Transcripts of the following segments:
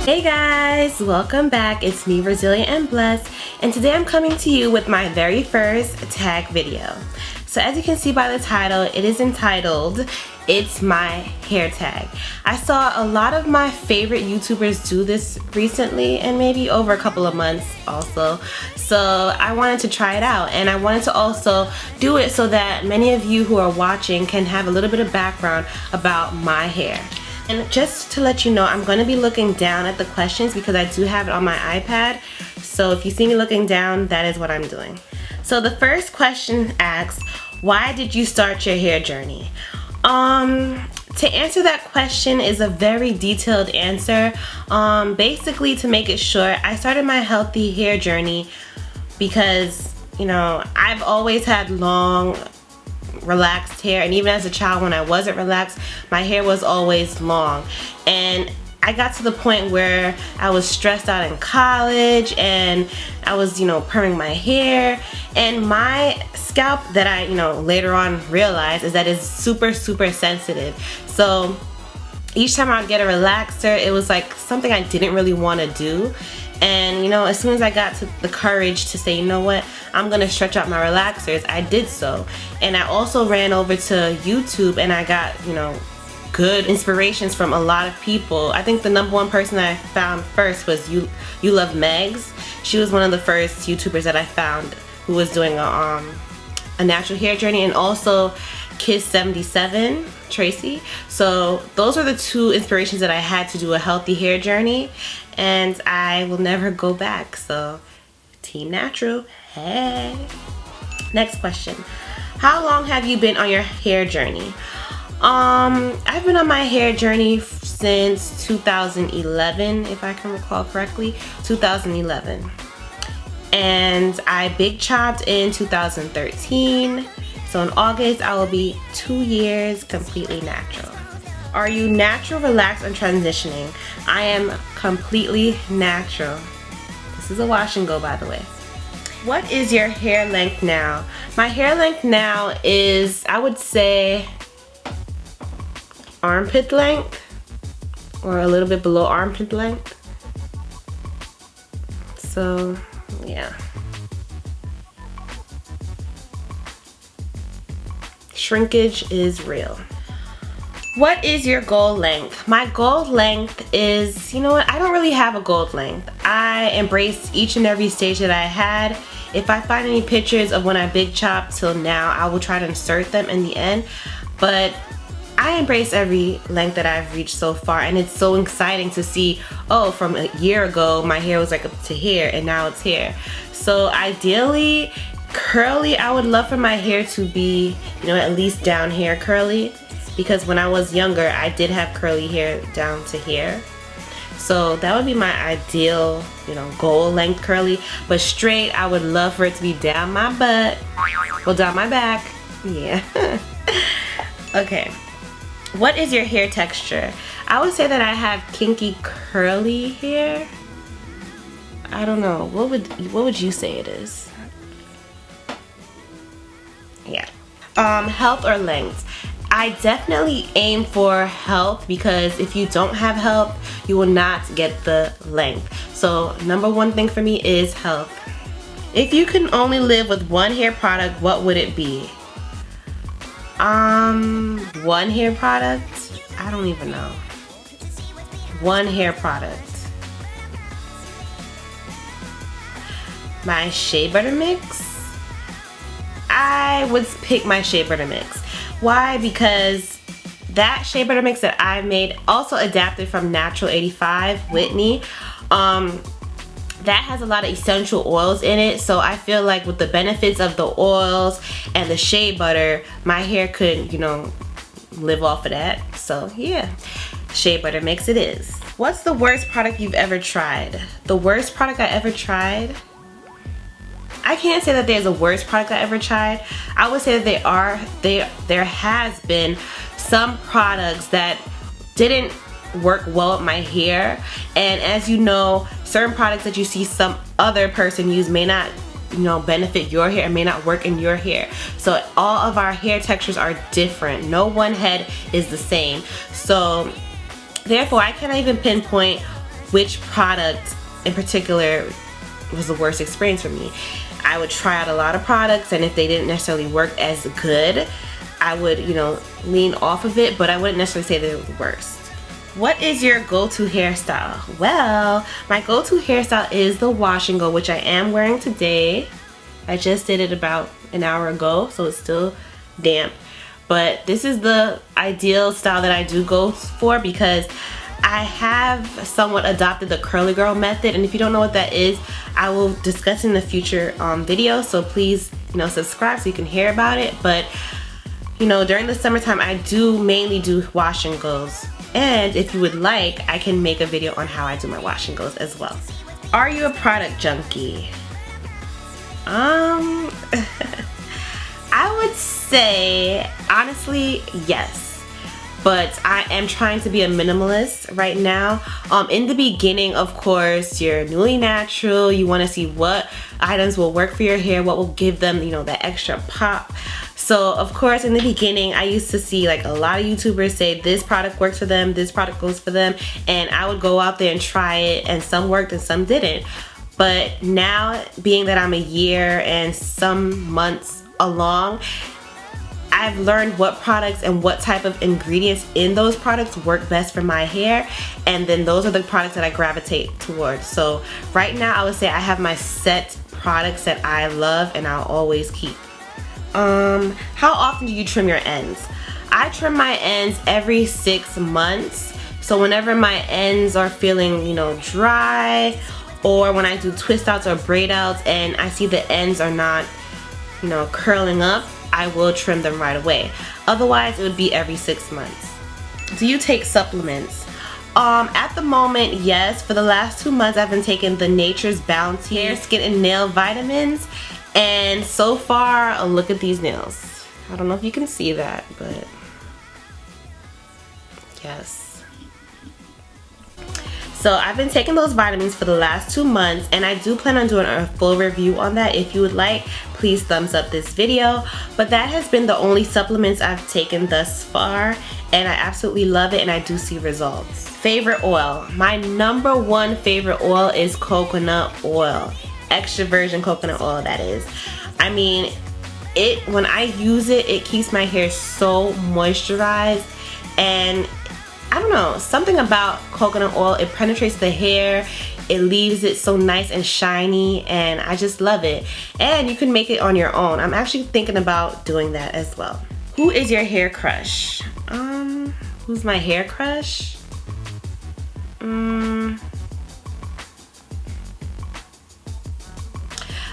Hey guys, welcome back. It's me, Resilient and Blessed, and today I'm coming to you with my very first tag video. So as you can see by the title, it is entitled, It's My Hair Tag. I saw a lot of my favorite YouTubers do this recently and maybe over a couple of months also. So I wanted to try it out, and I wanted to also do it so that many of you who are watching can have a little bit of background about my hair. And just to let you know, I'm going to be looking down at the questions because I do have it on my iPad. So if you see me looking down, that is what I'm doing. So the first question asks, why did you start your hair journey? To answer that question is a very detailed answer. Basically, to make it short, I started my healthy hair journey because, you know, I've always had long, relaxed hair, and even as a child when I wasn't relaxed, my hair was always long. And I got to the point where I was stressed out in college and I was, perming my hair, and my scalp, that I, later on realized, is that it's super sensitive. So each time I'd get a relaxer, it was like something I didn't really want to do. And as soon as I got to the courage to say, you know what, I'm gonna stretch out my relaxers, I did so. And I also ran over to YouTube and I got, good inspirations from a lot of people. I think the #1 person that I found first was You Love Megs. She was one of the first YouTubers that I found who was doing a natural hair journey, and also Kiss77 Tracy. So those are the two inspirations that I had to do a healthy hair journey, and I will never go back. So Team Natural, hey. Next question, how long have you been on your hair journey? I've been on my hair journey since 2011, if I can recall correctly, 2011. And I big chopped in 2013. So in August, I will be 2 years completely natural. Are you natural, relaxed, and transitioning? I am completely natural. This is a wash and go, by the way. What is your hair length now? My hair length now is, I would say, armpit length, or a little bit below armpit length. So, yeah. Shrinkage is real. What is your goal length? My goal length is, I don't really have a goal length. I embraced each and every stage that I had. If I find any pictures of when I big chopped till now, I will try to insert them in the end. But I embrace every length that I've reached so far, and it's so exciting to see, oh, from a year ago, my hair was like up to here, and now it's here. So ideally, curly, I would love for my hair to be, at least down here curly, because when I was younger, I did have curly hair down to here. So that would be my ideal, goal length curly. But straight, I would love for it to be down my butt, well, down my back, yeah. Okay, what is your hair texture? I would say that I have kinky curly hair. I don't know, what would you say it is? Yeah. Health or length? I definitely aim for health, because if you don't have health, you will not get the length. So #1 thing for me is health. If you can only live with one hair product, what would it be? One hair product? I don't even know. One hair product. My Shea Butter Mix? I would pick my Shea Butter Mix. Why? Because that Shea Butter Mix that I made, also adapted from Natural 85 Whitney, that has a lot of essential oils in it. So I feel like with the benefits of the oils and the shea butter, my hair could, live off of that. So yeah, Shea Butter Mix it is. What's the worst product you've ever tried? The worst product I ever tried? I can't say that there's a worst product I ever tried. I would say that there has been some products that didn't work well with my hair, and as you know, certain products that you see some other person use may not benefit your hair and may not work in your hair. So all of our hair textures are different. No one head is the same. So therefore, I cannot even pinpoint which product in particular was the worst experience for me. I would try out a lot of products, and if they didn't necessarily work as good, I would, you know, lean off of it, but I wouldn't necessarily say they were the worst. What is your go-to hairstyle? Well, my go-to hairstyle is the wash and go, which I am wearing today. I just did it about an hour ago, so it's still damp. But this is the ideal style that I do go for because I have somewhat adopted the curly girl method, and if you don't know what that is, I will discuss in the future video, so please, you know, subscribe so you can hear about it. But you know, during the summertime I do mainly do wash and goes, and if you would like, I can make a video on how I do my wash and goes as well. Are you a product junkie? I would say honestly yes, but I am trying to be a minimalist right now. In the beginning, of course, you're newly natural, you want to see what items will work for your hair, what will give them, you know, that extra pop. So of course in the beginning I used to see like a lot of YouTubers say this product works for them, this product goes for them, and I would go out there and try it, and some worked and some didn't. But now, being that I'm a year and some months along, I've learned what products and what type of ingredients in those products work best for my hair, and then those are the products that I gravitate towards. So right now I would say I have my set products that I love and I'll always keep. How often do you trim your ends? I trim my ends every 6 months. So whenever my ends are feeling, you know, dry, or when I do twist outs or braid outs and I see the ends are not, you know, curling up, I will trim them right away. Otherwise, it would be every 6 months. Do you take supplements? At the moment, yes. For the last 2 months, I've been taking the Nature's Bounty hair, skin, and nail vitamins. And so far, look at these nails. I don't know if you can see that, but yes. So I've been taking those vitamins for the last 2 months, and I do plan on doing a full review on that. If you would like, please thumbs up this video. But that has been the only supplements I've taken thus far, and I absolutely love it, and I do see results. Favorite oil? My #1 favorite oil is coconut oil. Extra virgin coconut oil, that is. I mean, when I use it, it keeps my hair so moisturized, and I don't know, something about coconut oil, it penetrates the hair, it leaves it so nice and shiny, and I just love it. And you can make it on your own. I'm actually thinking about doing that as well. Who is your hair crush? Who's my hair crush?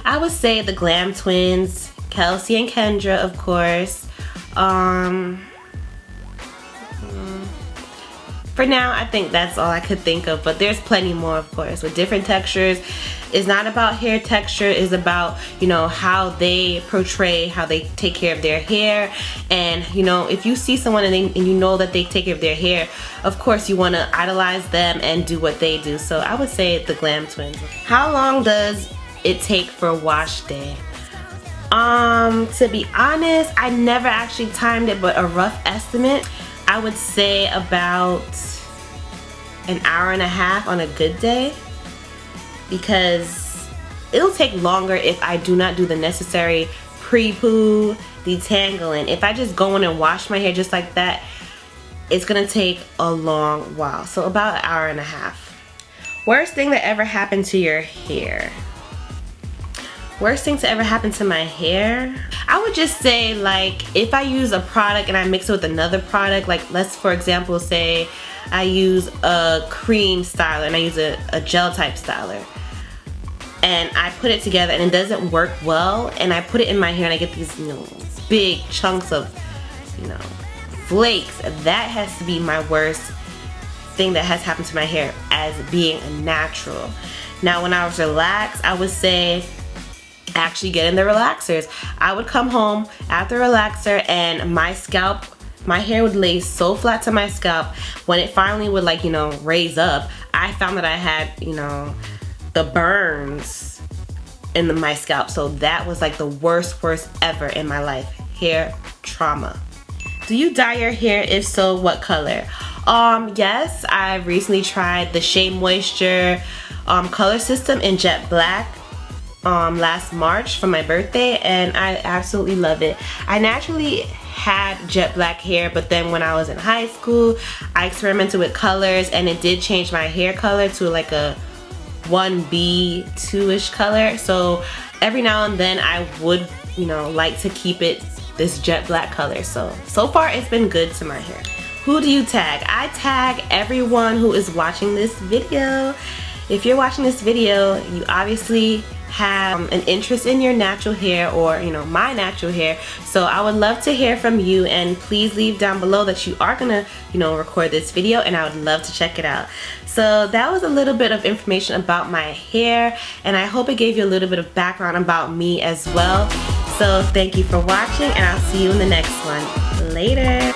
I would say the Glam Twins, Kelsey and Kendra, of course. For now, I think that's all I could think of, but there's plenty more, of course, with different textures. It's not about hair texture, it's about, you know, how they portray, how they take care of their hair. And, you know, if you see someone and you know that they take care of their hair, of course you want to idolize them and do what they do. So I would say the Glam Twins. How long does it take for a wash day? To be honest, I never actually timed it, but a rough estimate, I would say about an hour and a half on a good day, because it'll take longer if I do not do the necessary pre-poo, detangling. If I just go in and wash my hair just like that, it's gonna take a long while. So about an hour and a half. Worst thing that ever happened to your hair? Worst thing to ever happen to my hair? I would just say, like, if I use a product and I mix it with another product, like let's for example say I use a cream styler and I use a gel type styler, and I put it together and it doesn't work well, and I put it in my hair and I get these, you know, big chunks of, you know, flakes. That has to be my worst thing that has happened to my hair as being a natural. Now when I was relaxed, I would say actually getting the relaxers. I would come home after relaxer and my scalp, my hair would lay so flat to my scalp. When it finally would, like, you know, raise up, I found that I had, you know, the burns in my scalp. So that was like the worst ever in my life. Hair trauma. Do you dye your hair? If so, what color? Yes, I recently tried the Shea Moisture color system in jet black last March for my birthday, and I absolutely love it. I naturally had jet black hair, but then when I was in high school, I experimented with colors, and it did change my hair color to like a 1B 2ish color. So every now and then I would, you know, like to keep it this jet black color. So far it's been good to my hair. Who do you tag? I tag everyone who is watching this video. If you're watching this video, you obviously have an interest in your natural hair, or you know, my natural hair. So I would love to hear from you, and please leave down below that you are gonna, you know, record this video, and I would love to check it out. So that was a little bit of information about my hair, and I hope it gave you a little bit of background about me as well. So thank you for watching, and I'll see you in the next one. Later.